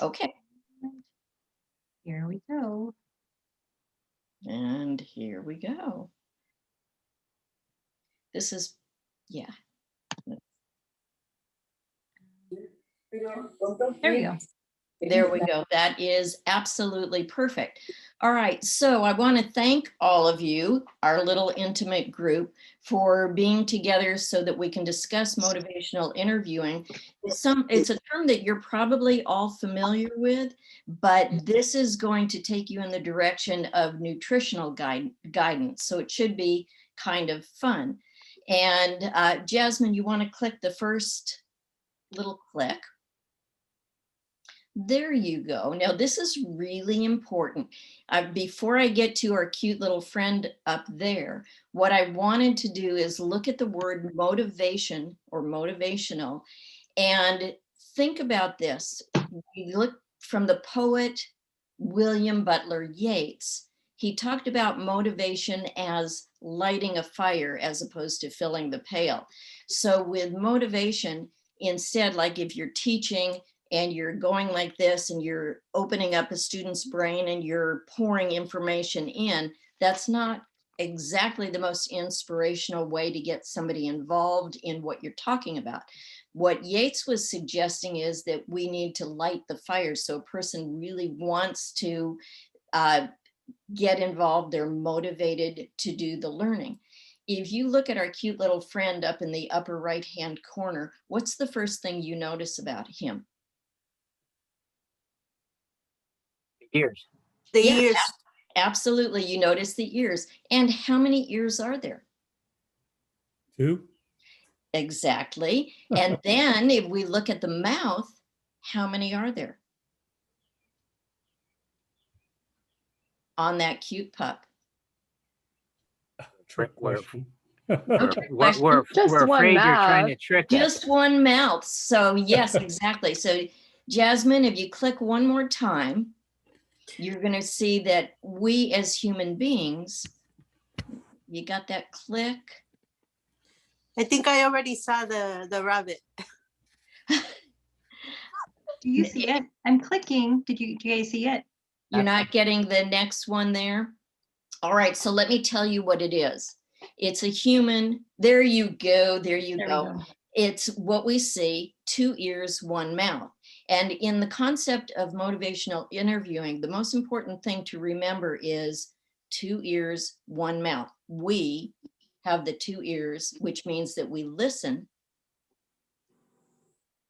Okay. Here we go. And here we go. This is, yeah. There we go. There we go. That is absolutely perfect. All right. So I want to thank all of you, our little intimate group, for being together so that we can discuss motivational interviewing. It's a term that you're probably all familiar with, but this is going to take you in the direction of nutritional guidance. So it should be kind of fun. And Jasmine, you want to click the first little click. There you go. Now, this is really important. Before I get to our cute little friend up there, what I wanted to do is look at the word motivation or motivational and think about this. You look from the poet William Butler Yeats. He talked about motivation as lighting a fire as opposed to filling the pail. So with motivation, instead, like if you're teaching, and you're going like this and you're opening up a student's brain and you're pouring information in, that's not exactly the most inspirational way to get somebody involved in what you're talking about. What Yeats was suggesting is that we need to light the fire. So a person really wants to get involved, they're motivated to do the learning. If you look at our cute little friend up in the upper right-hand corner, what's the first thing you notice about him? Ears. The Yeah, ears. absolutely. You notice the ears. And how many ears are there? 2. Exactly. And then if we look at the mouth, how many are there? On that cute pup. Trick question. Okay, We're Just one afraid you're trying mouth. to trick us. just one mouth. So yes, exactly. So Jasmine, if you click one more time, you're going to see that we as human beings, you got that click? I think I already saw the rabbit. Do you see it? I'm clicking. Do you guys see it? You're not getting the next one there? All right, so let me tell you what it is. It's a human. There you go. There you go. It's what we see, 2 ears, 1 mouth. And in the concept of motivational interviewing, the most important thing to remember is 2 ears, 1 mouth. We have the 2 ears, which means that we listen,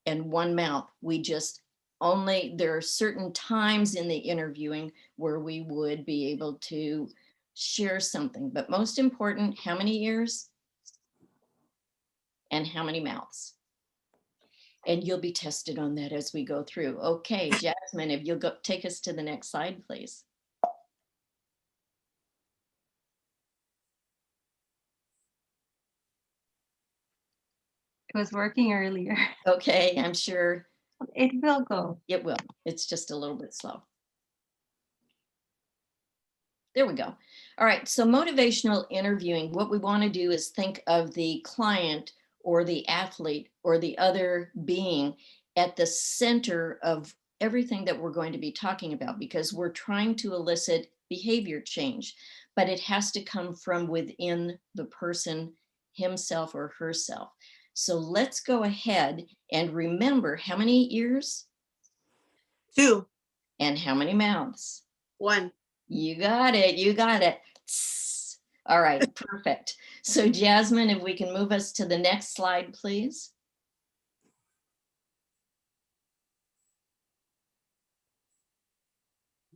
and 1 mouth. We just only, there are certain times in the interviewing where we would be able to share something, but most important, how many ears and how many mouths? And you'll be tested on that as we go through. Okay, Jasmine, if you'll go take us to the next slide, please. It was working earlier. Okay, I'm sure It will go. it will. It's just a little bit slow. There we go. All right, so motivational interviewing, what we want to do is think of the client or the athlete or the other being at the center of everything that we're going to be talking about, because we're trying to elicit behavior change, but it has to come from within the person himself or herself. So let's go ahead and remember, how many ears 2. and how many mouths? 1. You got it. You got it. Tss. All right, perfect. So Jasmine, if we can move us to the next slide, please.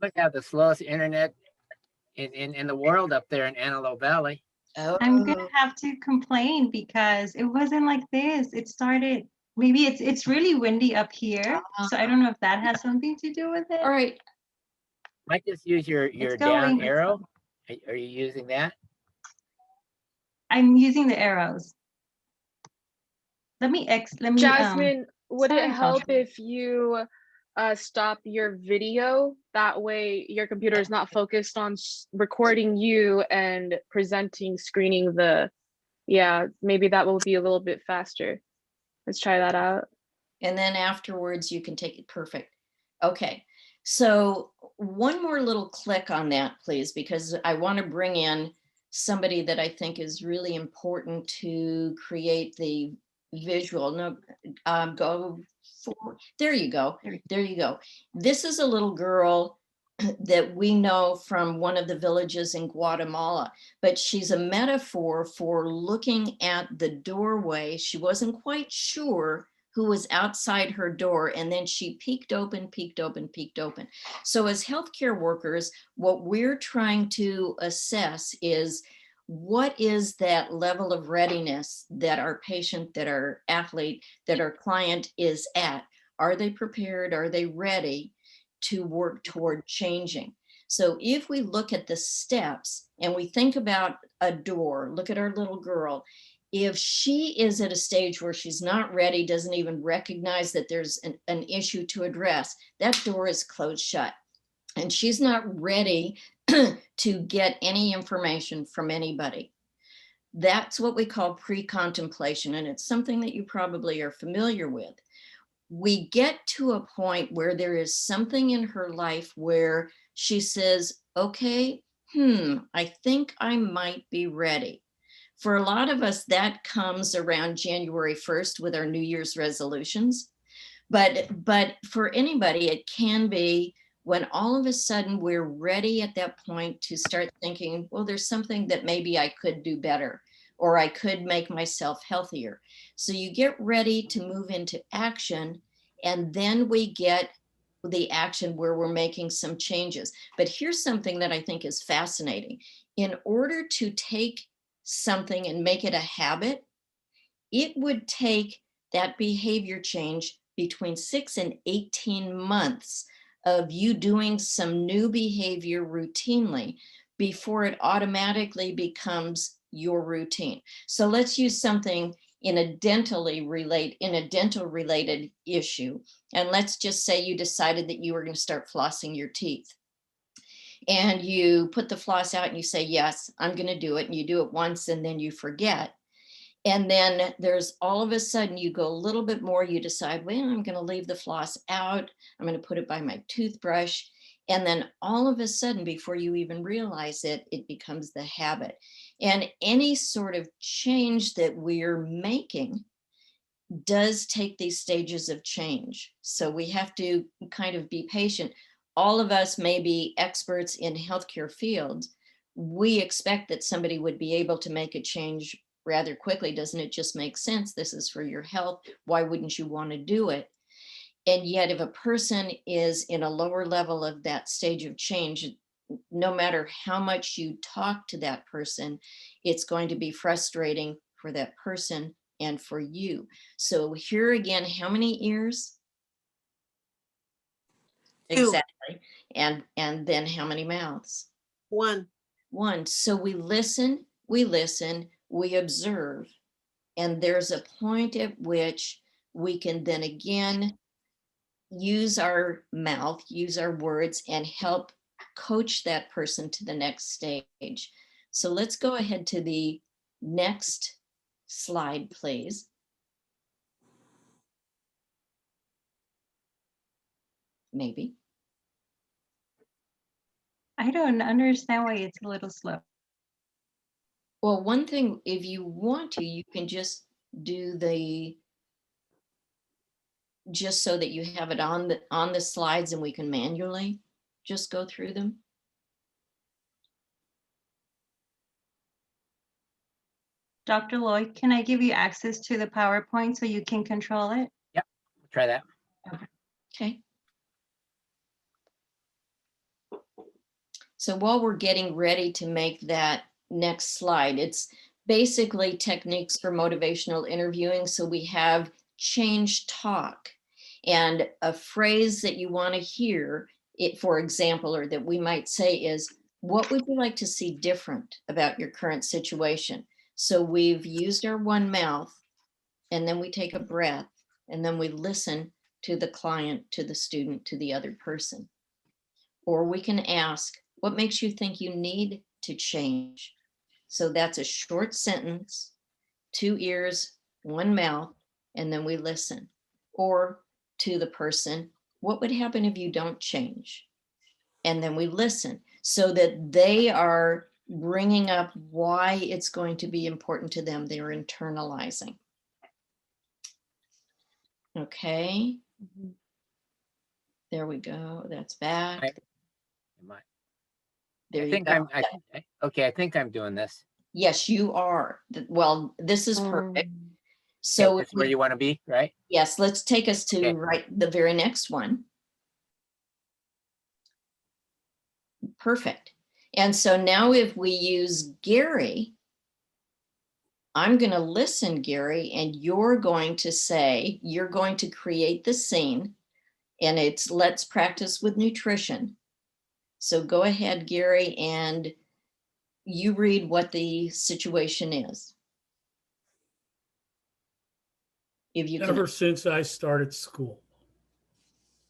Look at the slowest internet in the world up there in Antelope Valley. Oh, I'm gonna have to complain because it wasn't like this. It started, maybe it's really windy up here. So I don't know if that has something to do with it. all right. Might just use your It's down going. arrow. Are you using that? I'm using the arrows. Let me Jasmine, would it sorry, help Sasha. if you stop your video? That way your computer is not focused on recording you and presenting, screening the, yeah, maybe that will be a little bit faster. Let's try that out. And then afterwards you can take it. Perfect. Okay, so one more little click on that, please, because I want to bring in somebody that I think is really important to create the visual. No, go for, there you go. There you go. This is a little girl that we know from one of the villages in Guatemala, but she's a metaphor for looking at the doorway. She wasn't quite sure who was outside her door, and then she peeked open, peeked open, peeked open. So as healthcare workers, what we're trying to assess is what is that level of readiness that our patient, that our athlete, that our client is at? Are they prepared? Are they ready to work toward changing? So if we look at the steps and we think about a door, look at our little girl, if she is at a stage where she's not ready, doesn't even recognize that there's an issue to address, that door is closed shut. And she's not ready to get any information from anybody. That's what we call pre-contemplation, and it's something that you probably are familiar with. We get to a point where there is something in her life where she says, okay, I think I might be ready. For a lot of us, that comes around January 1st with our New Year's resolutions. But for anybody, it can be when all of a sudden we're ready at that point to start thinking, well, there's something that maybe I could do better, or I could make myself healthier. So you get ready to move into action, and then we get the action where we're making some changes. But here's something that I think is fascinating. In order to take something and make it a habit, it would take that behavior change between 6 and 18 months of you doing some new behavior routinely before it automatically becomes your routine. So let's use something in a dental related issue. And let's just say you decided that you were going to start flossing your teeth. And you put the floss out and you say, yes, I'm going to do it. And you do it once and then you forget. And then there's all of a sudden you go a little bit more, you decide, well, I'm going to leave the floss out. I'm going to put it by my toothbrush. And then all of a sudden, before you even realize it, it becomes the habit. And any sort of change that we're making does take these stages of change. So we have to kind of be patient. All of us may be experts in healthcare fields. We expect that somebody would be able to make a change rather quickly. Doesn't it just make sense? This is for your health. Why wouldn't you want to do it? And yet, if a person is in a lower level of that stage of change, no matter how much you talk to that person, it's going to be frustrating for that person and for you. So here again, how many ears? Two. Exactly. And then how many mouths? One. One. So we listen, we observe, and there's a point at which we can then again use our mouth, use our words, and help coach that person to the next stage. So let's go ahead to the next slide, please. Maybe. I don't understand why it's a little slow. Well, one thing, if you want to, you can just do the, just so that you have it on the slides and we can manually just go through them. Dr. Lloyd, can I give you access to the PowerPoint so you can control it? Yep, try that. Okay. So while we're getting ready to make that next slide, it's basically techniques for motivational interviewing. So we have change talk, and a phrase that you want to hear it, for example, or that we might say is, what would you like to see different about your current situation? So we've used our one mouth, and then we take a breath, and then we listen to the client, to the student, to the other person. Or we can ask, what makes you think you need to change? So that's a short sentence, 2 ears, 1 mouth, and then we listen. Or to the person, what would happen if you don't change? And then we listen so that they are bringing up why it's going to be important to them. They're internalizing. Okay, Mhm. there we go. That's back. Am I There you think go. okay. I think I'm doing this. Yes, you are. Well, this is perfect. Um, So That's where you want to be, right? yes, let's take us to Okay. the very next one. Perfect. And so now if we use Gary, I'm going to listen, Gary, and you're going to say, you're going to create the scene, and it's let's practice with nutrition. So go ahead, Gary, and you read what the situation is. If you can Ever since I started school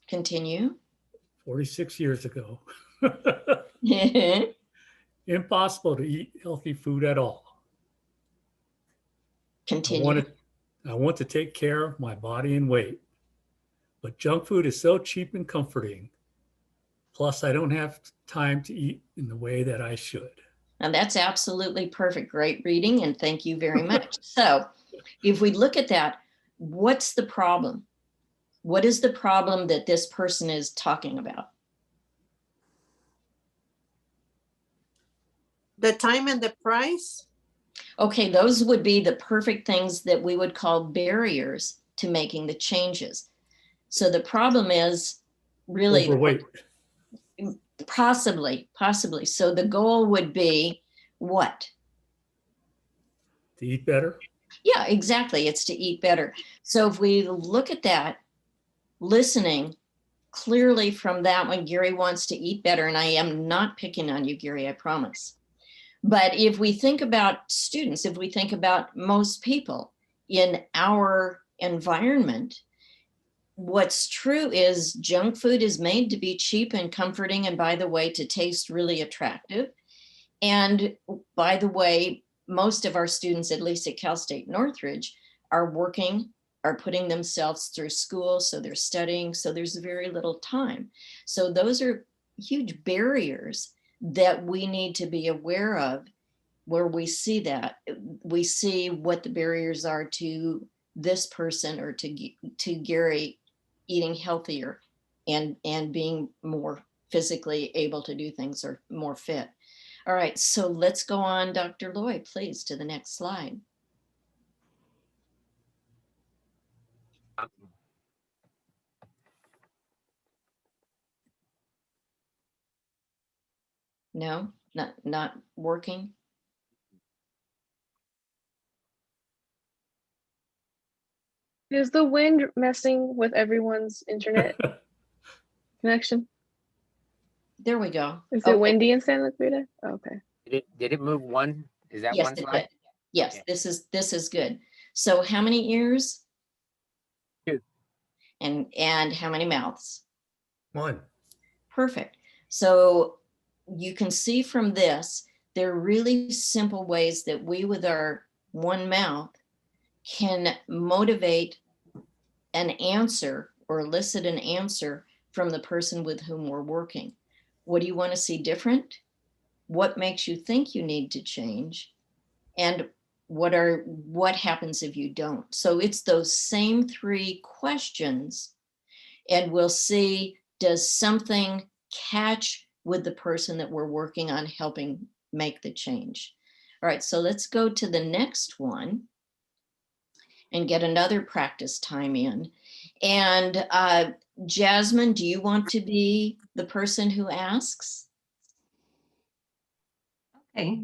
continue. 46 years ago, Continue. impossible to eat healthy food at all. I want to take care of my body and weight, but junk food is so cheap and comforting. Plus, I don't have time to eat in the way that I should. And that's absolutely perfect. Great reading, and thank you very much. So if we look at that, what's the problem? What is the problem that this person is talking about? The time and the price. Okay, those would be the perfect things that we would call barriers to making the changes. So the problem is really Overweight. possibly. So the goal would be what? To eat better. Yeah, exactly. It's to eat better. So if we look at that, listening clearly from that one, Gary wants to eat better. And I am not picking on you, Gary, I promise. But if we think about students, if we think about most people in our environment, what's true is junk food is made to be cheap and comforting, and by the way, to taste really attractive. And by the way, most of our students, at least at Cal State Northridge, are putting themselves through school, so they're studying, so there's very little time. So those are huge barriers that we need to be aware of. Where we see that, we see what the barriers are to this person or to Gary eating healthier and being more physically able to do things or more fit. All right, so let's go on, Dr. Lloyd, please, to the next slide. No, not working. Is the wind messing with everyone's internet connection? There we go. Is it windy in Santa Cruz? Okay. Did it move one? Is that Yes, one it slide? did. Yes, Okay. this is good. So how many ears? 2. And how many mouths? 1. Perfect. So you can see from this, there are really simple ways that we, with our one mouth, can motivate an answer or elicit an answer from the person with whom we're working. What do you want to see different? What makes you think you need to change? And what happens if you don't? So it's those same 3 questions, and we'll see, does something catch with the person that we're working on helping make the change? All right, so let's go to the next one and get another practice time in. And Jasmine, do you want to be the person who asks? Okay.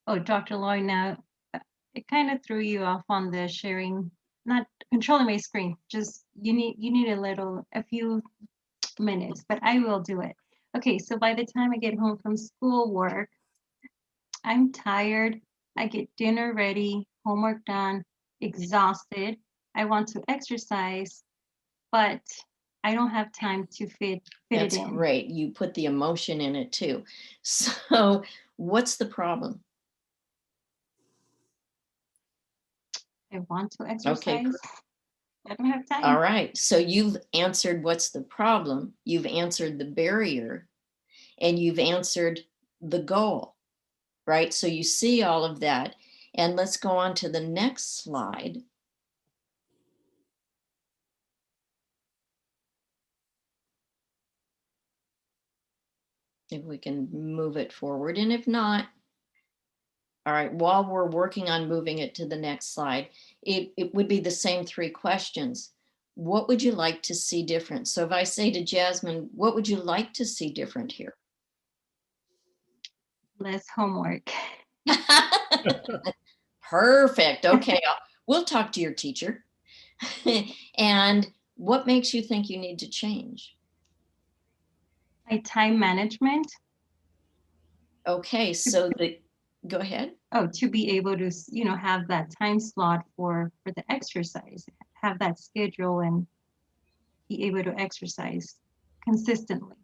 Oh, Dr. Lloyd, now it kind of threw you off on the sharing, not controlling my screen. Just you need a few minutes, but I will do it. Okay, so by the time I get home from school work, I'm tired. I get dinner ready, homework done, exhausted. I want to exercise, but I don't have time to fit That's it in. great. You put the emotion in it too. So what's the problem? I want to exercise. I don't have time. All right. So you've answered what's the problem, you've answered the barrier, and you've answered the goal, right? So you see all of that. And let's go on to the next slide. If we can move it forward, and if not, all right, while we're working on moving it to the next slide, it would be the same three questions. What would you like to see different? So if I say to Jasmine, what would you like to see different here? Less homework. Perfect. Okay, we'll talk to your teacher. And what makes you think you need to change? My time management. Okay, so go ahead. Oh, to be able to, have that time slot for the exercise, have that schedule and be able to exercise consistently.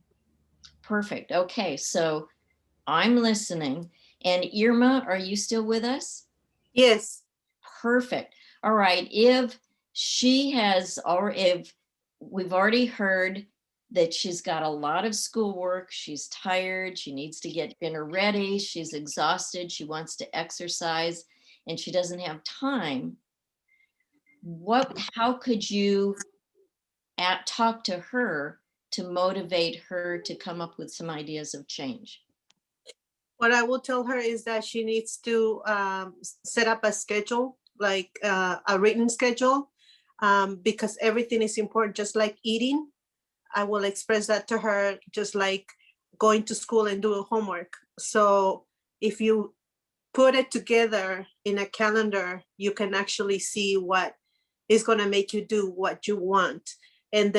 Perfect. Okay, so I'm listening. And Irma, are you still with us? Yes. Perfect. All right. If we've already heard that she's got a lot of schoolwork, she's tired, she needs to get dinner ready, she's exhausted, she wants to exercise, and she doesn't have time. How could you talk to her to motivate her to come up with some ideas of change? What I will tell her is that she needs to set up a schedule, like a written schedule, because everything is important, just like eating. I will express that to her, just like going to school and doing homework. So if you put it together in a calendar, you can actually see what is going to make you do what you want, and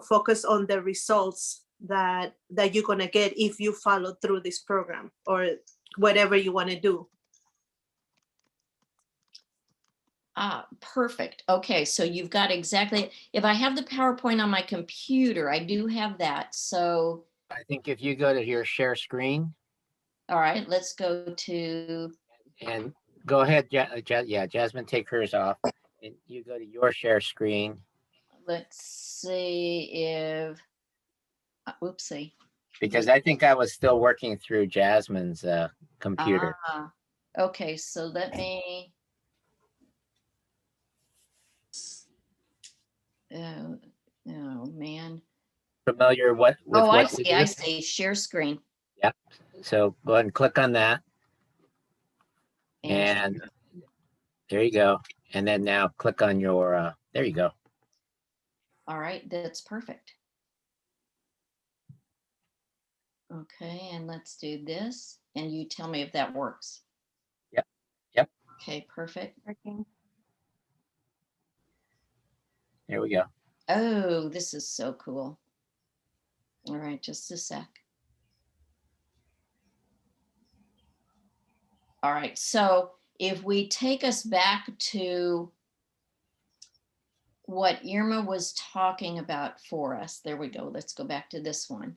focus on the results that you're going to get if you follow through this program or whatever you want to do. Perfect. Okay, so you've got exactly, if I have the PowerPoint on my computer, I do have that. So, I think if you go to your share screen all right, let's go to, and go ahead, yeah, Jasmine, take hers off and you go to your share screen. let's see if, oopsie. Because I think I was still working through Jasmine's computer. Okay, so let me, oh man. Familiar with Oh, I what see, it I is? see, share screen. Yep. So go ahead and click on that. And And there you go. And then now click on your, there you go. all right, that's perfect. Okay, and let's do this. And you tell me if that works. Yep. Yep. Okay, perfect. Working. There we go. Oh, this is so cool. All right, just a sec. All right, so if we take us back to what Irma was talking about for us, there we go. Let's go back to this one.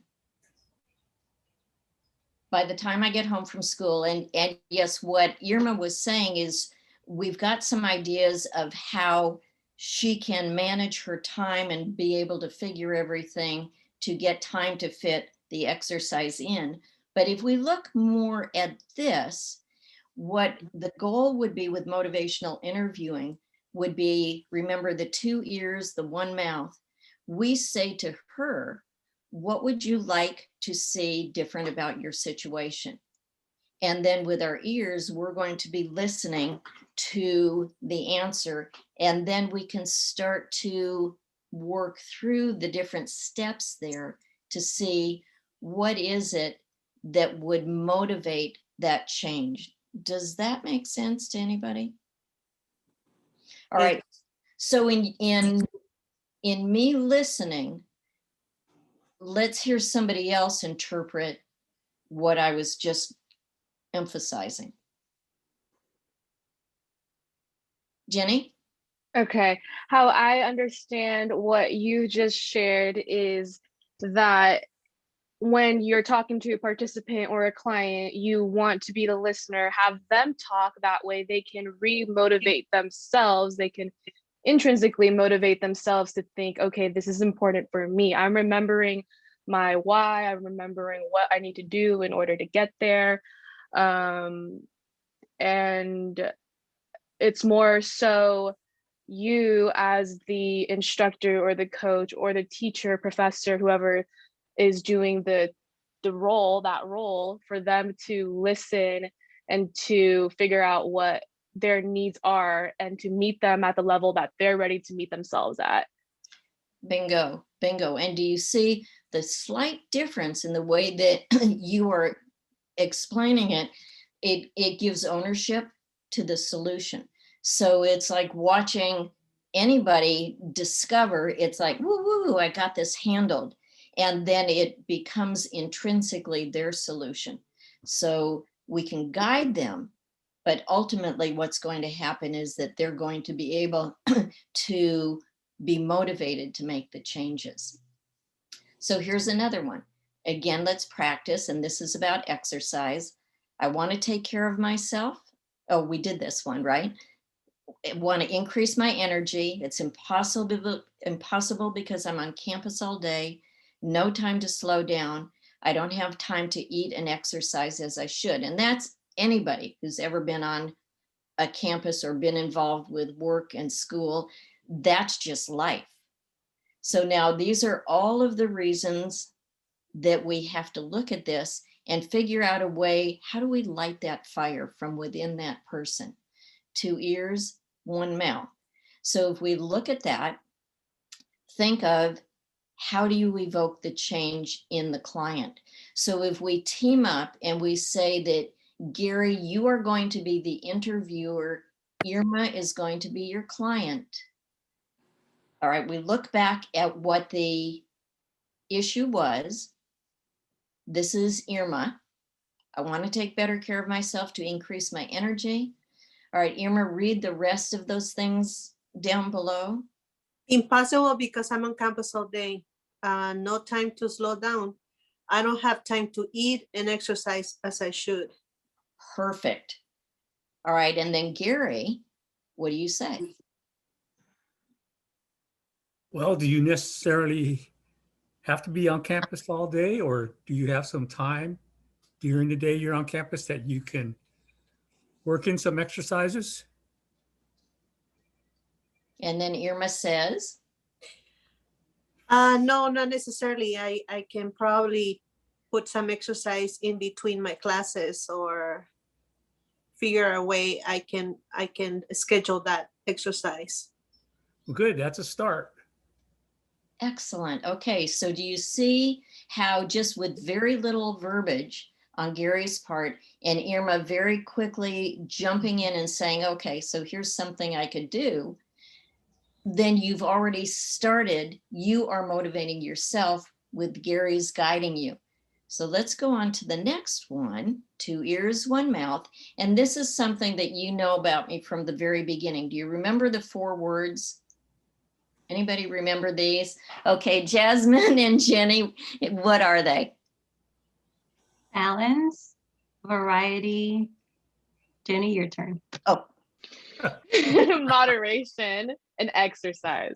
By the time I get home from school, and yes, what Irma was saying is we've got some ideas of how she can manage her time and be able to figure everything to get time to fit the exercise in. But if we look more at this, what the goal would be with motivational interviewing would be, remember the 2 ears, the 1 mouth. We say to her, what would you like to see different about your situation? And then with our ears, we're going to be listening to the answer. And then we can start to work through the different steps there to see what is it that would motivate that change. Does that make sense to anybody? All right. So in me listening, let's hear somebody else interpret what I was just emphasizing. Jenny? Okay, how I understand what you just shared is that when you're talking to a participant or a client, you want to be the listener, have them talk, that way they can re-motivate themselves, they can intrinsically motivate themselves to think, okay, this is important for me. I'm remembering my why, I'm remembering what I need to do in order to get there. And it's more so you as the instructor or the coach or the teacher, professor, whoever is doing that role, for them to listen and to figure out what their needs are and to meet them at the level that they're ready to meet themselves at. Bingo, bingo. And do you see the slight difference in the way that you are explaining it? It gives ownership to the solution. So it's like watching anybody discover, it's like, woo, woo, I got this handled. And then it becomes intrinsically their solution. So we can guide them, but ultimately what's going to happen is that they're going to be able to be motivated to make the changes. So here's another one. Again, let's practice. And this is about exercise. I want to take care of myself. Oh, we did this one, right? I want to increase my energy. It's impossible because I'm on campus all day. No time to slow down. I don't have time to eat and exercise as I should. And that's anybody who's ever been on a campus or been involved with work and school. That's just life. So now these are all of the reasons that we have to look at this and figure out a way, how do we light that fire from within that person? 2 ears, 1 mouth. So if we look at that, think of how do you evoke the change in the client? So if we team up and we say that, Gary, you are going to be the interviewer, Irma is going to be your client. All right, we look back at what the issue was. This is Irma. I want to take better care of myself to increase my energy. All right, Irma, read the rest of those things down below. Impossible because I'm on campus all day. No time to slow down. I don't have time to eat and exercise as I should. Perfect. All right, and then Gary, what do you say? Well, do you necessarily have to be on campus all day, or do you have some time during the day you're on campus that you can work in some exercises? And then Irma says, No, not necessarily. I can probably put some exercise in between my classes or figure a way I can schedule that exercise. Well, good. That's a start. excellent. Okay, so do you see how just with very little verbiage on Gary's part and Irma very quickly jumping in and saying, okay, so here's something I could do, then you've already started, you are motivating yourself with Gary's guiding you. So let's go on to the next one, 2 ears, 1 mouth. And this is something that you know about me from the very beginning. Do you remember the 4 words? Anybody remember these? Okay, Jasmine and Jenny, what are they? Balance, variety. Jenny, your turn. Oh, Moderation and exercise.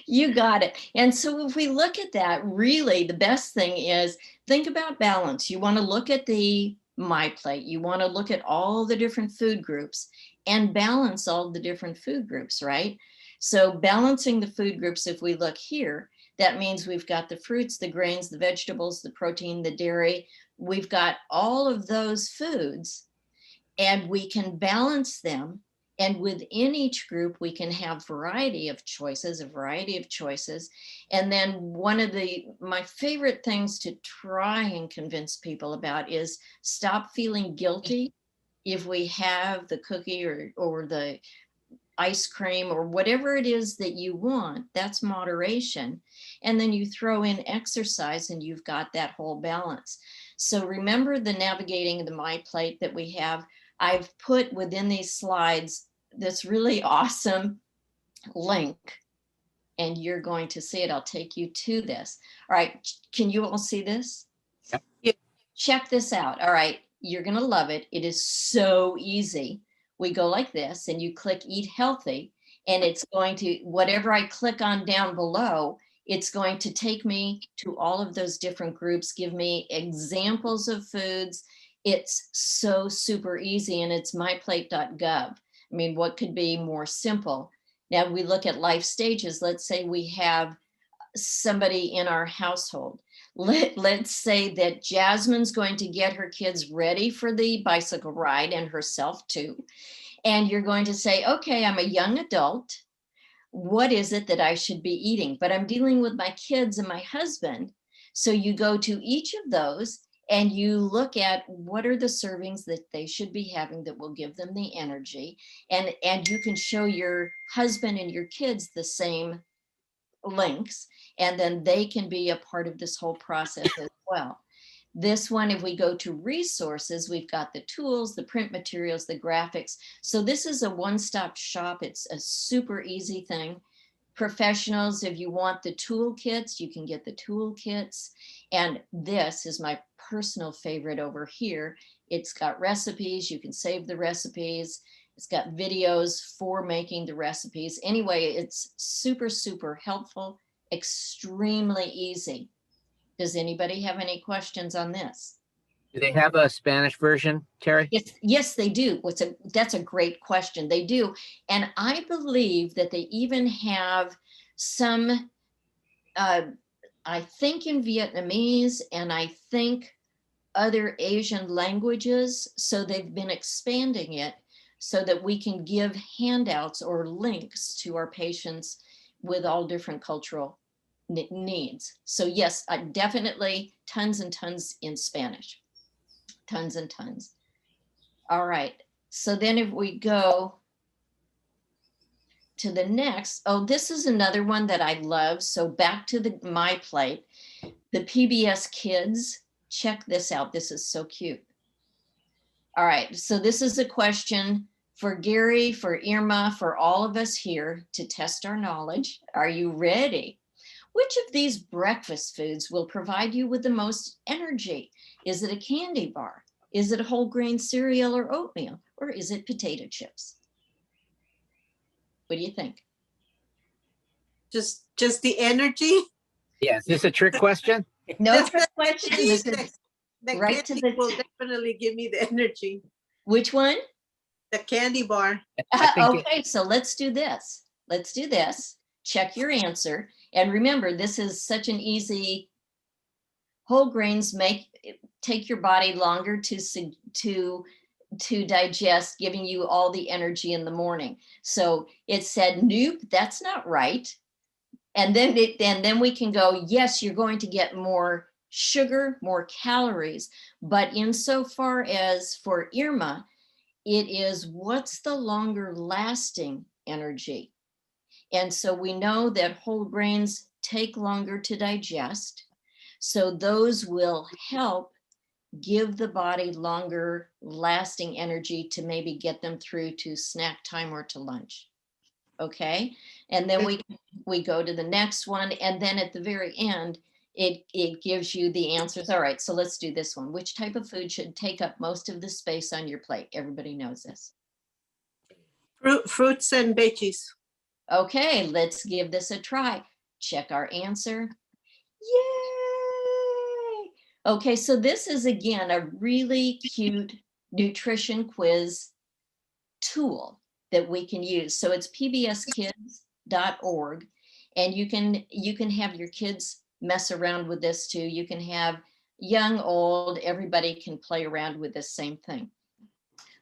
you got it. And so if we look at that, really the best thing is think about balance. You want to look at the My Plate. You want to look at all the different food groups and balance all the different food groups, right? So balancing the food groups, if we look here, that means we've got the fruits, the grains, the vegetables, the protein, the dairy. We've got all of those foods and we can balance them. And within each group, we can have a variety of choices. And then one of my favorite things to try and convince people about is stop feeling guilty if we have the cookie or the ice cream or whatever it is that you want. That's moderation. And then you throw in exercise and you've got that whole balance. So remember the navigating the My Plate that we have. I've put within these slides this really awesome link, and you're going to see it. I'll take you to this. All right, can you all see this? Yep. Yep. Check this out. All right, you're gonna love it. It is so easy. We go like this and you click Eat Healthy, And it's going to, whatever I click on down below, it's going to take me to all of those different groups, give me examples of foods. It's so super easy, and it's myplate.gov. I mean, what could be more simple? Now we look at life stages. Let's say we have somebody in our household. Let's say that Jasmine's going to get her kids ready for the bicycle ride, and herself too. And you're going to say, okay, I'm a young adult. What is it that I should be eating? But I'm dealing with my kids and my husband. So you go to each of those and you look at what are the servings that they should be having that will give them the energy. And you can show your husband and your kids the same links, and then they can be a part of this whole process as well. This one, if we go to resources, we've got the tools, the print materials, the graphics. So this is a one-stop shop. It's a super easy thing. Professionals, if you want the toolkits, you can get the toolkits. And this is my personal favorite over here. It's got recipes. You can save the recipes. It's got videos for making the recipes. Anyway, it's super, super helpful, extremely easy. Does anybody have any questions on this? Do they have a Spanish version, Terry? Yes, they do. That's a great question. They do. And I believe that they even have some, I think in Vietnamese, and I think other Asian languages. So they've been expanding it so that we can give handouts or links to our patients with all different cultural needs. So yes, definitely tons and tons in Spanish, tons and tons. All right, so then if we go to the next, oh, this is another one that I love. So back to my plate, the PBS Kids, check this out. This is so cute. All right, so this is a question for Gary, for Irma, for all of us here to test our knowledge. Are you ready? Which of these breakfast foods will provide you with the most energy? Is it a candy bar? Is it a whole grain cereal or oatmeal? Or is it potato chips? What do you think? Just the energy. Yeah, is this a trick question? No Just trick the question. energy, This is the right to candy the- will definitely give me the energy. which one? The candy bar. I think Okay, so let's do this. Let's do this. Check your answer. And remember, this is such an easy, whole grains take your body longer to digest, giving you all the energy in the morning. So it said, nope, that's not right. And then we can go, yes, you're going to get more sugar, more calories. But insofar as for Irma, it is what's the longer lasting energy. And so we know that whole grains take longer to digest. So those will help give the body longer lasting energy to maybe get them through to snack time or to lunch. Okay. And then we go to the next one. And then at the very end, it gives you the answers. All right, so let's do this one. Which type of food should take up most of the space on your plate? Everybody knows this. Fruits and veggies. Okay, let's give this a try. Check our answer. Yay! Okay, so this is again a really cute nutrition quiz tool that we can use. So it's pbskids.org, and you can have your kids mess around with this too. You can have young, old, everybody can play around with the same thing.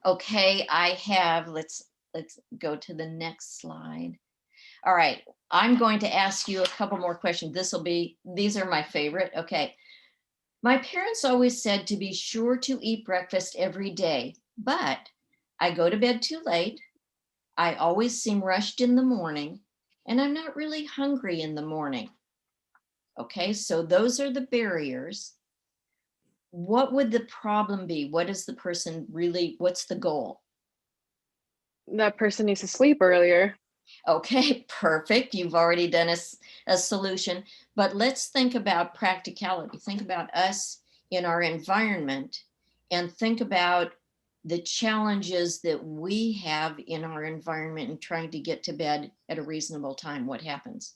Okay, I have, let's go to the next slide. All right, I'm going to ask you a couple more questions. These are my favorite. Okay. My parents always said to be sure to eat breakfast every day, but I go to bed too late. I always seem rushed in the morning, and I'm not really hungry in the morning. Okay, so those are the barriers. What would the problem be? What is the person really, what's the goal? That person needs to sleep earlier. Okay, perfect. You've already done a solution, but let's think about practicality. Think about us in our environment and think about the challenges that we have in our environment and trying to get to bed at a reasonable time, what happens?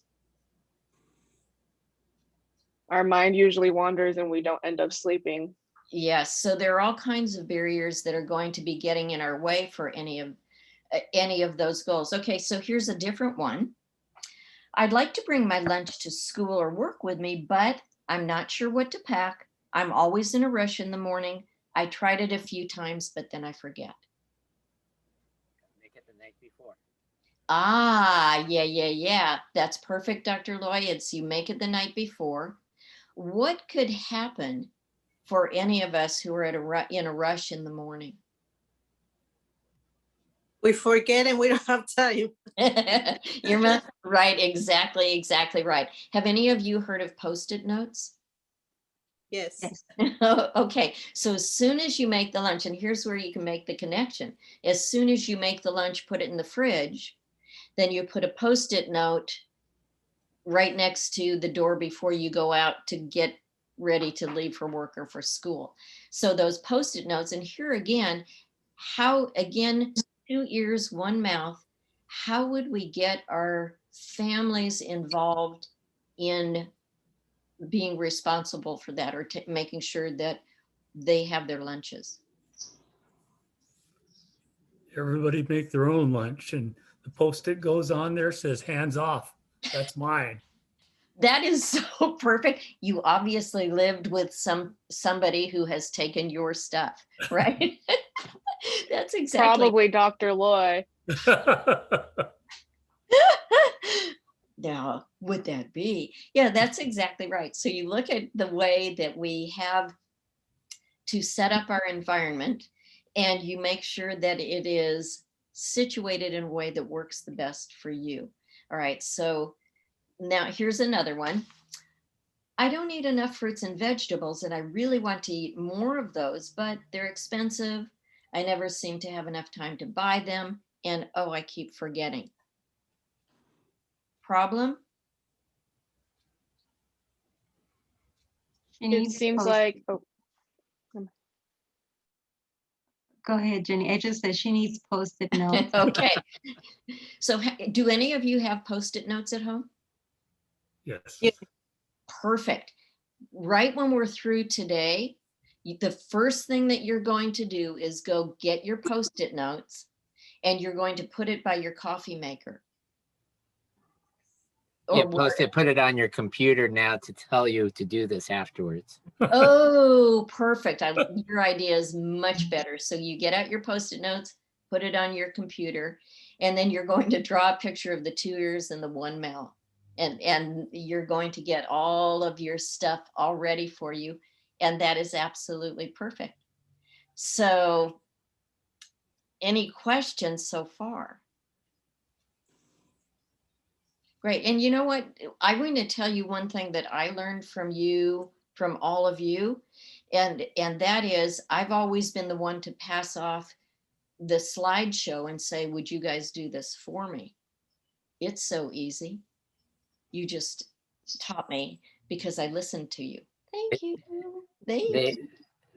Our mind usually wanders and we don't end up sleeping. Yes, so there are all kinds of barriers that are going to be getting in our way for any of those goals. Okay, so here's a different one. I'd like to bring my lunch to school or work with me, but I'm not sure what to pack. I'm always in a rush in the morning. I tried it a few times, but then I forget. Make it the night before. Ah, yeah. That's perfect, Dr. Loy. It's you make it the night before. What could happen for any of us who are in a rush in the morning? We forget and we don't have time. You're right, exactly right. Have any of you heard of Post-it notes? Yes. Yes. Okay, so as soon as you make the lunch, and here's where you can make the connection. As soon as you make the lunch, put it in the fridge, then you put a Post-it note right next to the door before you go out to get ready to leave for work or for school. So those Post-it notes, and here again, how, again, 2 ears, 1 mouth, how would we get our families involved in being responsible for that, or making sure that they have their lunches? Everybody make their own lunch, and the Post-it goes on there, says hands off. That's mine. That is so perfect. You obviously lived with somebody who has taken your stuff, right? That's exactly. Probably Dr. Loy. Now, would that be? Yeah, that's exactly right. So you look at the way that we have to set up our environment, and you make sure that it is situated in a way that works the best for you. All right, so now here's another one. I don't eat enough fruits and vegetables, and I really want to eat more of those, but they're expensive. I never seem to have enough time to buy them, and oh, I keep forgetting. Problem? She It needs seems post. like, Go ahead, Jenny. I just said she needs Post-it notes. Okay. So do any of you have Post-it notes at home? Yes. Yeah. Perfect. Right when we're through today, the first thing that you're going to do is go get your Post-it notes, and you're going to put it by your coffee maker. Yeah, Or put it on your computer now to tell you to do this afterwards. oh, perfect. Your idea is much better. So you get out your Post-it notes, put it on your computer, and then you're going to draw a picture of the 2 ears and the 1 mouth. And you're going to get all of your stuff all ready for you. And that is absolutely perfect. So any questions so far? Great. And you know what? I'm going to tell you one thing that I learned from you, from all of you. And that is, I've always been the one to pass off the slideshow and say, would you guys do this for me? It's so easy. You just taught me because I listened to you. Thank you.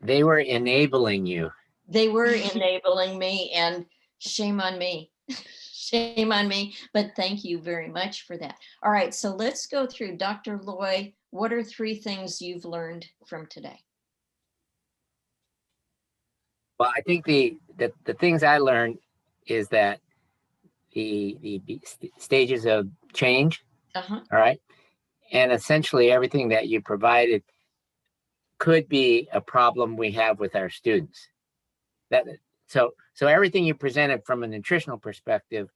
They were enabling you. They were enabling me, and shame on me. Shame on me, but thank you very much for that. All right, so let's go through. Dr. Loy, what are 3 things you've learned from today? Well, I think the things I learned is that the stages of change, Uh-huh. all right, and essentially everything that you provided could be a problem we have with our students. So everything you presented from a nutritional perspective,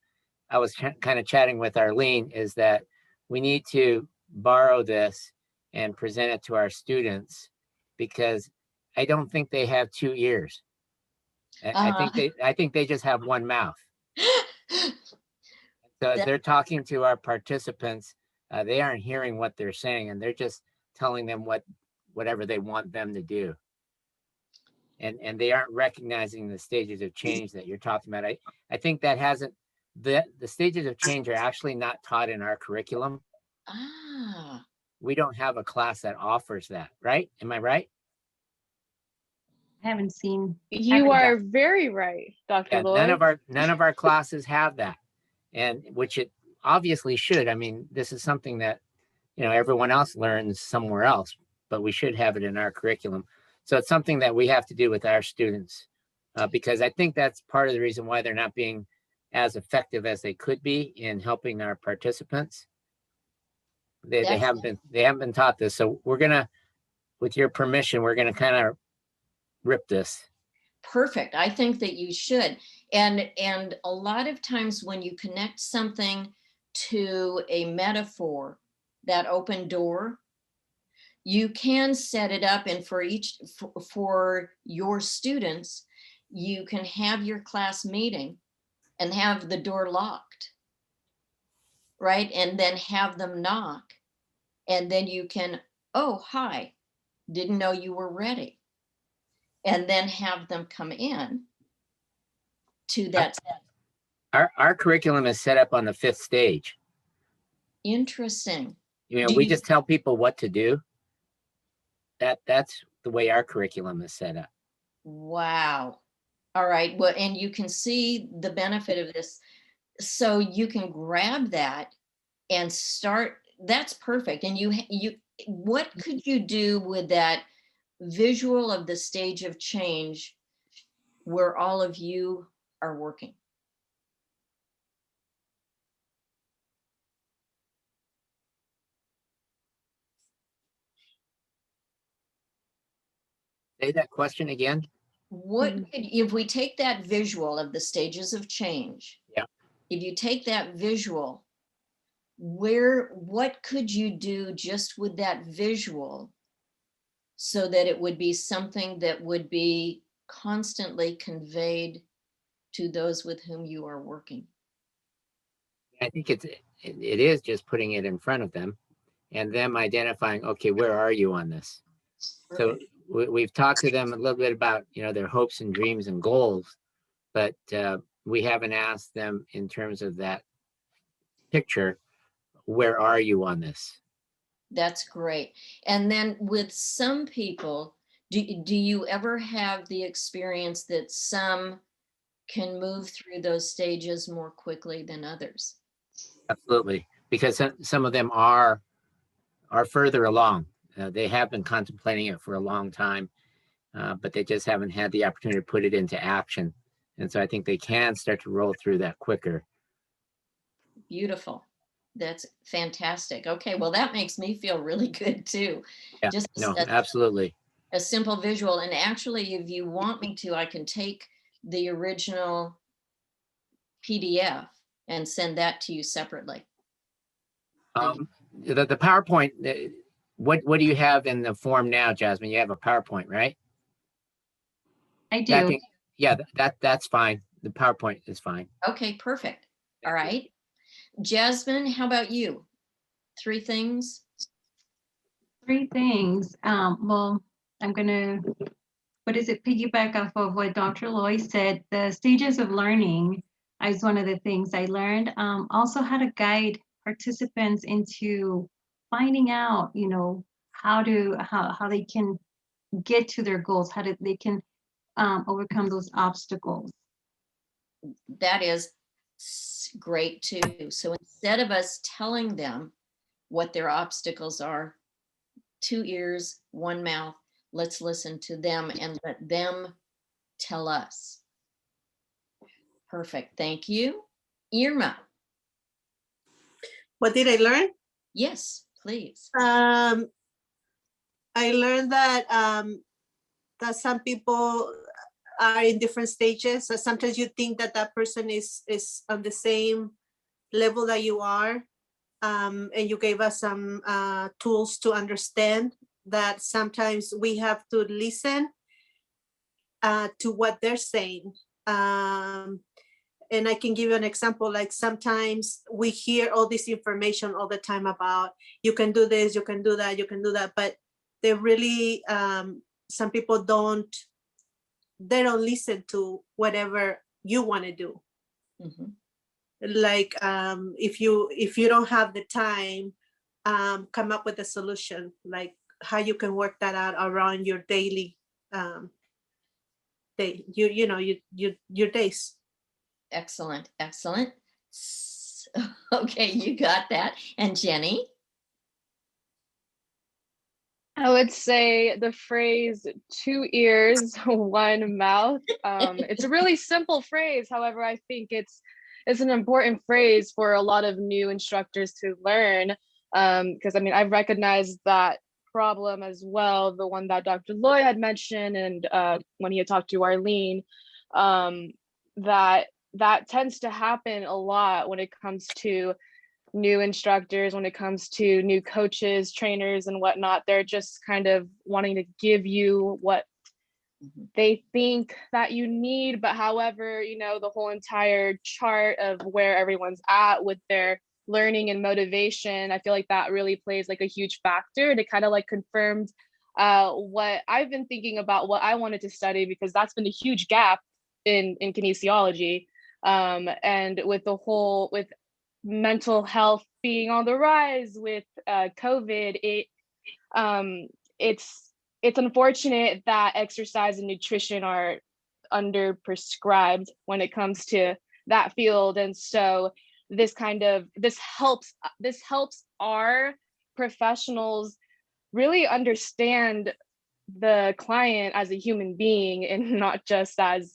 I was kind of chatting with Arlene, is that we need to borrow this and present it to our students, because I don't think they have 2 ears. I think they just have 1 mouth. So as they're talking to our participants, they aren't hearing what they're saying, and they're just telling them whatever they want them to do. And they aren't recognizing the stages of change that you're talking about. I think that hasn't, the stages of change are actually not taught in our curriculum. We don't have a class that offers that, right? Am I right? I haven't seen. You read are that. very right, Dr. Yeah, Lloyd. none of our classes have that, and which it obviously should. I mean, this is something that, you know, everyone else learns somewhere else, but we should have it in our curriculum. So it's something that we have to do with our students, because I think that's part of the reason why they're not being as effective as they could be in helping our participants. They That's haven't been taught this. So we're gonna, with your permission, we're gonna kind of rip this. perfect. I think that you should. And a lot of times when you connect something to a metaphor, that open door, you can set it up, and for your students, you can have your class meeting and have the door locked, right? And then have them knock, and then you can, oh, hi, didn't know you were ready. And then have them come in to that. Our curriculum is set up on the 5th stage. Interesting. You know, Do we you- just tell people what to do. That's the way our curriculum is set up. Wow. All right. Well, and you can see the benefit of this. So you can grab that and start. That's perfect. And what could you do with that visual of the stage of change where all of you are working? Say that question again. What could, if we take that visual of the stages of change? Yeah. If you take that visual, what could you do just with that visual so that it would be something that would be constantly conveyed to those with whom you are working? I think it is just putting it in front of them and them identifying, okay, where are you on this? So we've talked to them a little bit about, you know, their hopes and dreams and goals, but we haven't asked them in terms of that picture, where are you on this? That's great. And then with some people, do you ever have the experience that some can move through those stages more quickly than others? Absolutely, because some of them are further along. They have been contemplating it for a long time, but they just haven't had the opportunity to put it into action. And so I think they can start to roll through that quicker. Beautiful. That's fantastic. Okay, well, that makes me feel really good too. Yeah, Just no, absolutely. a simple visual. And actually, if you want me to, I can take the original PDF and send that to you separately. The PowerPoint, what do you have in the form now, Jasmine? You have a PowerPoint, right? I That do. can- yeah, that's fine. The PowerPoint is fine. Okay, perfect. All right. Jasmine, how about you? 3 things? 3 things. Well, I'm gonna, piggyback off of what Dr. Loy said. The stages of learning is one of the things I learned. Also how to guide participants into finding out, you know, how they can get to their goals, they can overcome those obstacles. That is great too. So instead of us telling them what their obstacles are, 2 ears, 1 mouth, let's listen to them and let them tell us. Perfect. Thank you. Irma. What did I learn? Yes, please. I learned that some people are in different stages. So sometimes you think that that person is on the same level that you are, and you gave us some tools to understand that sometimes we have to listen to what they're saying. And I can give you an example, like sometimes we hear all this information all the time about you can do this, you can do that, you can do that, but they really, some people don't listen to whatever you want to do. Mm-hmm. Like if you don't have the time, come up with a solution, like how you can work that out around your daily day, you know, your days. Excellent, excellent. Okay, you got that. And Jenny? I would say the phrase 2 ears, 1 mouth. It's a really simple phrase. However, I think it's an important phrase for a lot of new instructors to learn. Because I mean, I've recognized that problem as well, the one that Dr. Loy had mentioned, and when he had talked to Arlene, that that tends to happen a lot when it comes to new instructors, when it comes to new coaches, trainers, and whatnot. They're just kind of wanting to give you what they think that you need. But however, you know, the whole entire chart of where everyone's at with their learning and motivation, I feel like that really plays like a huge factor. And it kind of like confirmed what I've been thinking about, what I wanted to study, because that's been a huge gap in kinesiology. And with the whole, with mental health being on the rise with COVID, it's unfortunate that exercise and nutrition are under prescribed when it comes to that field. And so this helps our professionals really understand the client as a human being and not just as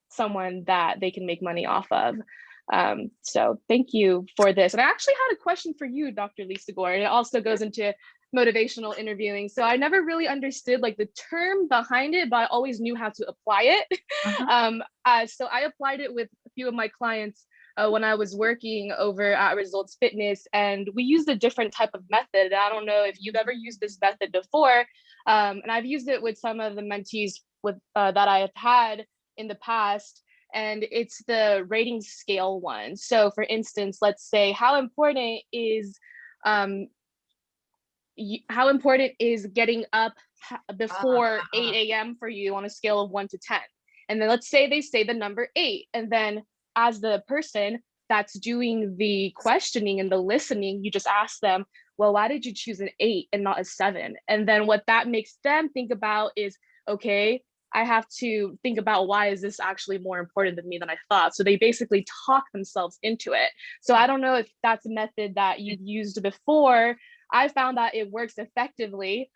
someone that they can make money off of. So thank you for this. And I actually had a question for you, Dr. Lisa Gore, and it also goes into motivational interviewing. So I never really understood like the term behind it, but I always knew how to apply it. So I applied it with a few of my clients when I was working over at Results Fitness, and we used a different type of method. I don't know if you've ever used this method before, and I've used it with some of the mentees with that I have had in the past, and it's the rating scale one. So for instance, let's say how important is getting up before 8 a.m. for you on a scale of 1 to 10. And then let's say they say the number 8, and then as the person that's doing the questioning and the listening, you just ask them, well, why did you choose an 8 and not a 7? And then what that makes them think about is, okay, I have to think about why is this actually more important than me than I thought. So they basically talk themselves into it. So I don't know if that's a method that you've used before. I found that it works effectively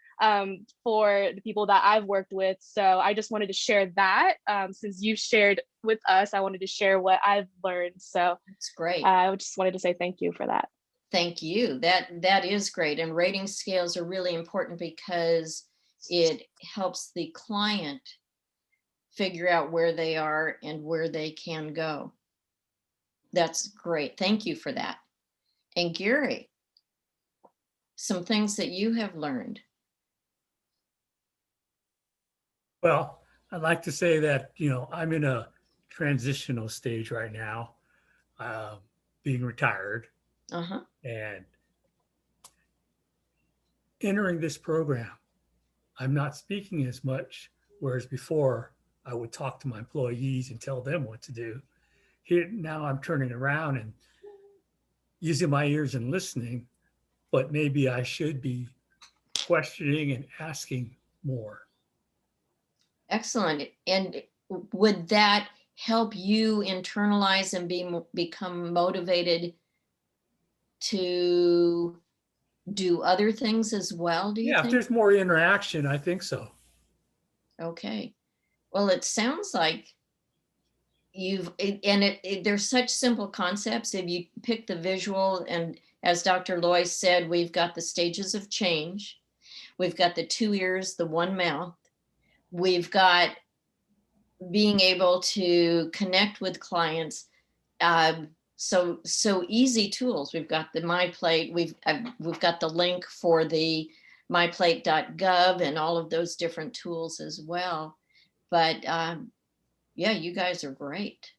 for the people that I've worked with. So I just wanted to share that. Since you've shared with us, I wanted to share what I've learned. So That's great. I just wanted to say thank you for that. Thank you. That is great. And rating scales are really important because it helps the client figure out where they are and where they can go. That's great. Thank you for that. And Gary, some things that you have learned. Well, I'd like to say that, you know, I'm in a transitional stage right now, being retired and entering this program. I'm not speaking as much, whereas before I would talk to my employees and tell them what to do. Here now I'm turning around and using my ears and listening, but maybe I should be questioning and asking more. Excellent. And would that help you internalize and become motivated to do other things as well, do you Yeah, think? if there's more interaction, I think so. Okay. Well, it sounds like there's such simple concepts. If you pick the visual, and as Dr. Loy said, we've got the stages of change. We've got the 2 ears, the 1 mouth. We've got being able to connect with clients. So easy tools. We've got the MyPlate. We've got the link for the myplate.gov and all of those different tools as well. But yeah, you guys are great.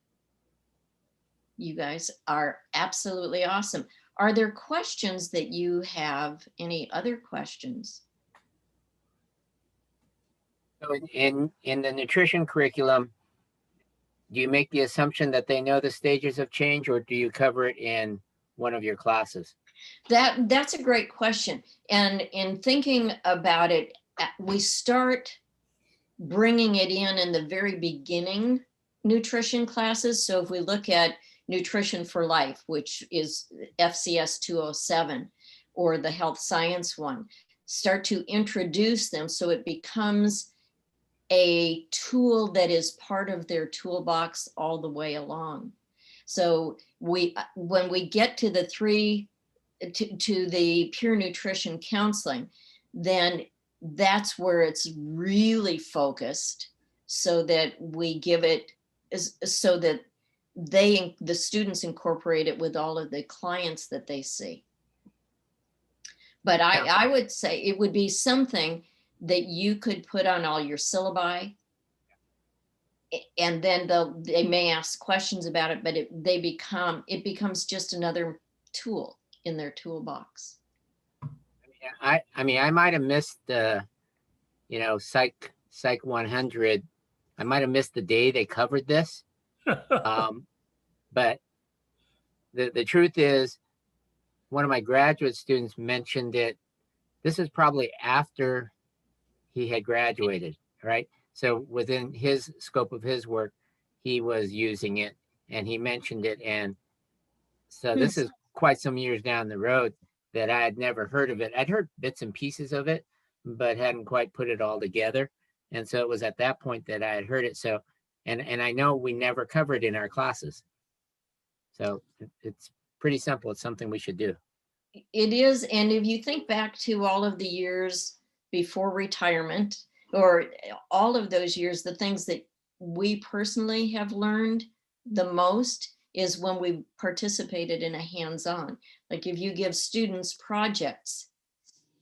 You guys are absolutely awesome. Are there questions that you have? Any other questions? So in the nutrition curriculum, do you make the assumption that they know the stages of change, or do you cover it in one of your classes? That's a great question. And in thinking about it, we start bringing it in the very beginning nutrition classes. So if we look at Nutrition for Life, which is FCS 207, or the health science one, start to introduce them so it becomes a tool that is part of their toolbox all the way along. So when we get to the to the pure nutrition counseling, then that's where it's really focused, so that we give it so that the students incorporate it with all of the clients that they see. But I would say it would be something that you could put on all your syllabi, and then they may ask questions about it, but it becomes just another tool in their toolbox. I mean, I might have missed the, Psych 100. I might have missed the day they covered this. But the truth is, one of my graduate students mentioned it. This is probably after he had graduated, right? So within his scope of his work, he was using it, and he mentioned it. And so this is quite some years down the road that I had never heard of it. I'd heard bits and pieces of it, but hadn't quite put it all together. And so it was at that point that I had heard it. So, and I know we never covered in our classes. So it's pretty simple. It's something we should do. It is. And if you think back to all of the years before retirement, or all of those years, the things that we personally have learned the most is when we participated in a hands-on. Like if you give students projects,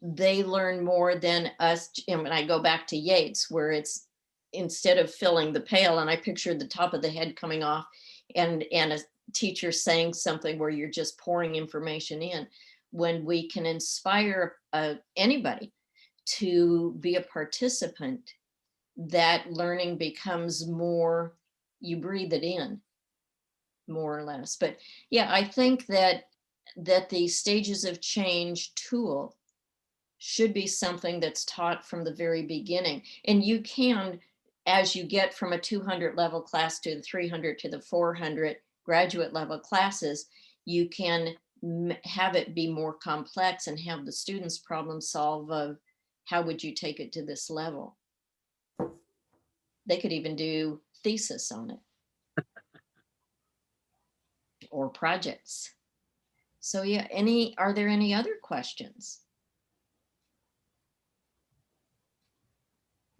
they learn more than us. And when I go back to Yates, where it's instead of filling the pail, and I pictured the top of the head coming off, and a teacher saying something where you're just pouring information in. When we can inspire anybody to be a participant, that learning becomes more, you breathe it in, more or less. But yeah, I think that the stages of change tool should be something that's taught from the very beginning. And you can, as you get from a 200 level class to the 300 to the 400 graduate level classes, you can have it be more complex and have the students problem solve of how would you take it to this level. They could even do thesis on it or projects. So yeah, are there any other questions?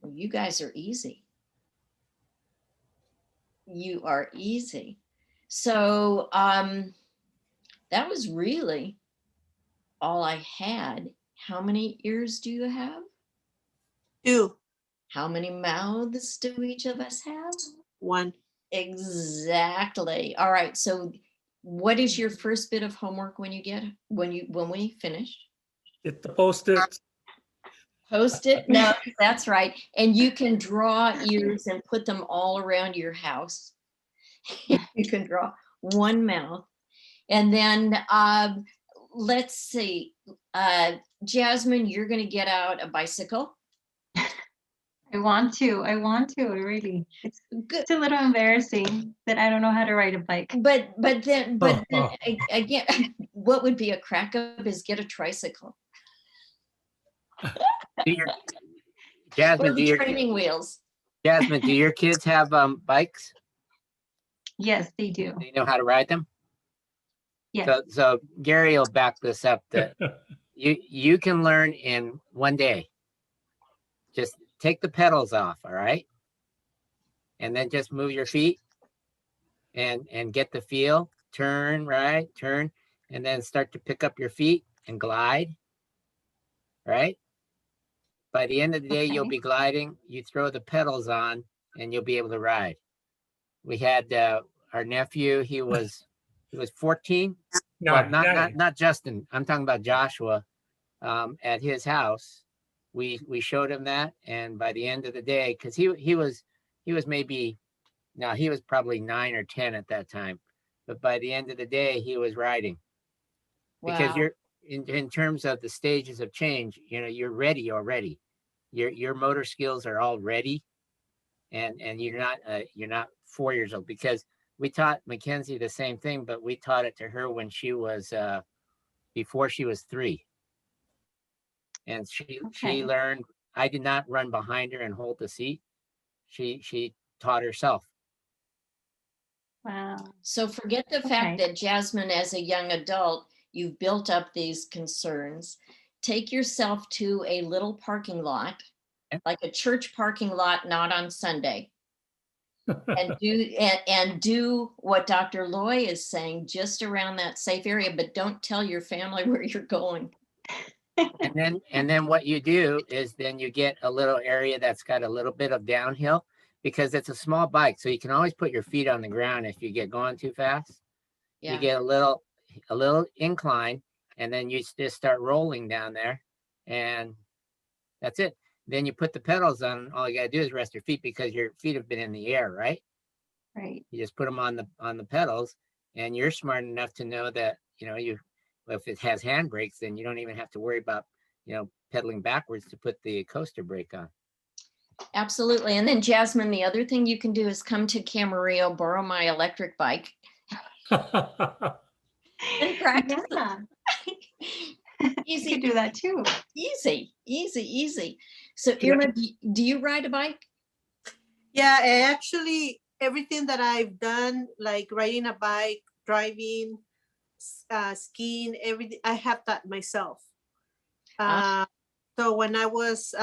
Well, you guys are easy. You are easy. So that was really all I had. How many ears do you have? 2, How many mouths do each of us have? 1. Exactly. All right. So what is your first bit of homework when we finish? Hit the Post-it. Post it? No, that's right. And you can draw ears and put them all around your house. You can draw one mouth. And then let's see. Jasmine, you're going to get out a bicycle. I want to, really. Good. It's a little embarrassing that I don't know how to ride a bike. But then Oh. again, what would be a crack up is get a tricycle. Jasmine, Or the training wheels. Jasmine, do your kids have bikes? Yes, they do. They know how to ride them? Yes. So Gary will back this up, that you can learn in one day. Just take the pedals off, all right? And then just move your feet and get the feel. Turn, right? Turn, and then start to pick up your feet and glide, right? By the end of the day, you'll be gliding. You throw the pedals on and you'll be able to ride. We had our nephew, he was 14. Well, not Justin. I'm talking about Joshua. At his house, we showed him that, and by the end of the day, because he was maybe, no, he was probably 9 or 10 at that time, but by the end of the day, he was riding. Wow. Because you're in terms of the stages of change, you're ready already. Your motor skills are all ready. and you're not 4 years old, because we taught Mackenzie the same thing, but we taught it to her when she was before she was 3, and she Okay. learned. I did not run behind her and hold the seat. She taught herself. Wow. So forget the fact Okay. that Jasmine, as a young adult, you've built up these concerns. Take yourself to a little parking lot, Yep. like a church parking lot, not on Sunday. And do what Dr. Loy is saying, just around that safe area, but don't tell your family where you're going. And then what you do is then you get a little area that's got a little bit of downhill, because it's a small bike. So you can always put your feet on the ground if you get going too fast. You Yeah. get a little incline, and then you just start rolling down there, and that's it. Then you put the pedals on, and all you gotta do is rest your feet, because your feet have been in the air, right? Right. You just put them on the pedals, and you're smart enough to know that, if it has handbrakes, then you don't even have to worry about, pedaling backwards to put the coaster brake on. Absolutely. And then Jasmine, the other thing you can do is come to Camarillo, borrow my electric bike and practice. Yeah. You Easy, could do that too. easy, easy, easy. So Irma, do you ride a bike? Yeah, I actually, everything that I've done, like riding a bike, driving, skiing, everything, I have taught myself. So when I was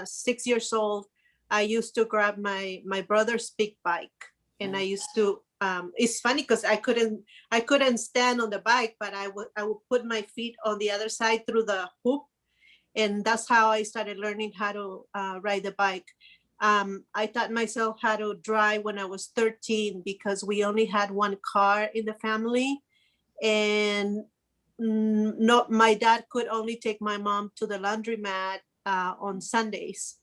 6 years old, I used to grab my brother's big bike, and I used to. It's funny because I couldn't stand on the bike, but I would put my feet on the other side through the hoop, and that's how I started learning how to ride the bike. I taught myself how to drive when I was 13, because we only had one car in the family, and no, my dad could only take my mom to the laundromat on Sundays.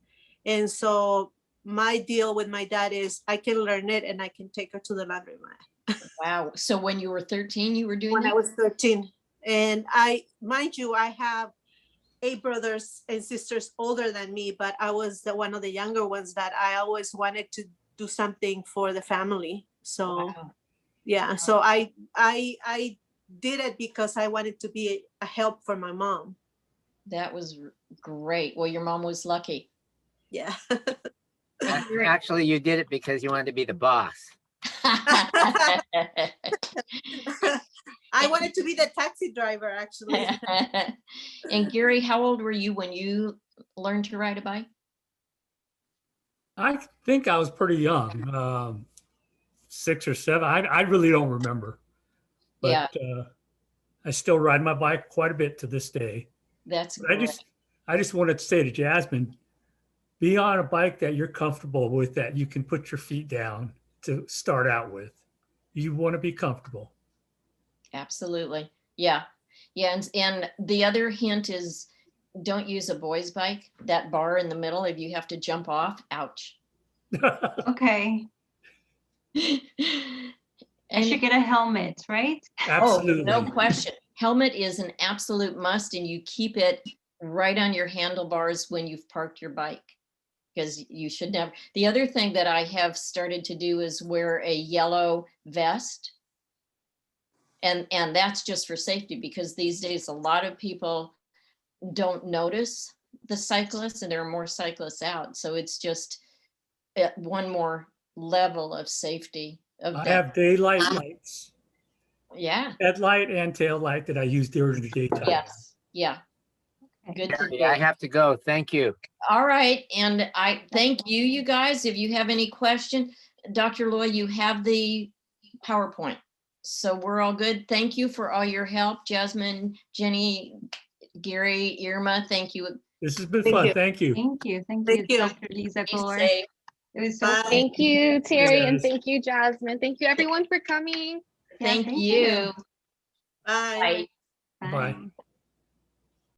And so my deal with my dad is I can learn it and I can take her to the laundromat. Wow. So when you were 13, you were doing When that? I was 13. And mind you, I have 8 brothers and sisters older than me, but I was one of the younger ones that I always wanted to do something for the family. So Wow. yeah, so I did it because I wanted to be a help for my mom. That was great. Well, your mom was lucky. Yeah. Actually, you did it because you wanted to be the boss. I wanted to be the taxi driver, actually. And Gary, how old were you when you learned to ride a bike? I think I was pretty young, 6 or 7. I really don't remember, but I still ride my bike quite a bit to this day. That's But great. I just wanted to say to Jasmine, be on a bike that you're comfortable with, that you can put your feet down to start out with. You want to be comfortable. Absolutely. Yeah. Yeah. And the other hint is don't use a boy's bike. That bar in the middle, if you have to jump off, ouch. Okay. I And should get a helmet, right? Absolutely. Oh, no question. Helmet is an absolute must, and you keep it right on your handlebars when you've parked your bike, because you should never. The other thing that I have started to do is wear a yellow vest. And that's just for safety, because these days a lot of people don't notice the cyclists, and there are more cyclists out. So it's just one more level of safety of I that. have daylight lights, Yeah. headlight and tail light, that I use during the daytime. Yes. Yeah. Good to Gary, do. I have to go. Thank you. All right. And I thank you, you guys. If you have any question, Dr. Loy, you have the PowerPoint. So we're all good. Thank you for all your help. Jasmine, Jenny, Gary, Irma, thank you. This has been Thank fun. you. Thank you. Thank you. Thank Thank you, you. Dr. Lisa Be Gore. safe. It was so Bye. fun. Thank you, Terry, and Yes. thank you, Jasmine. Thank you, everyone, for coming. Yeah, Thank you. Bye. Bye. Bye. Bye.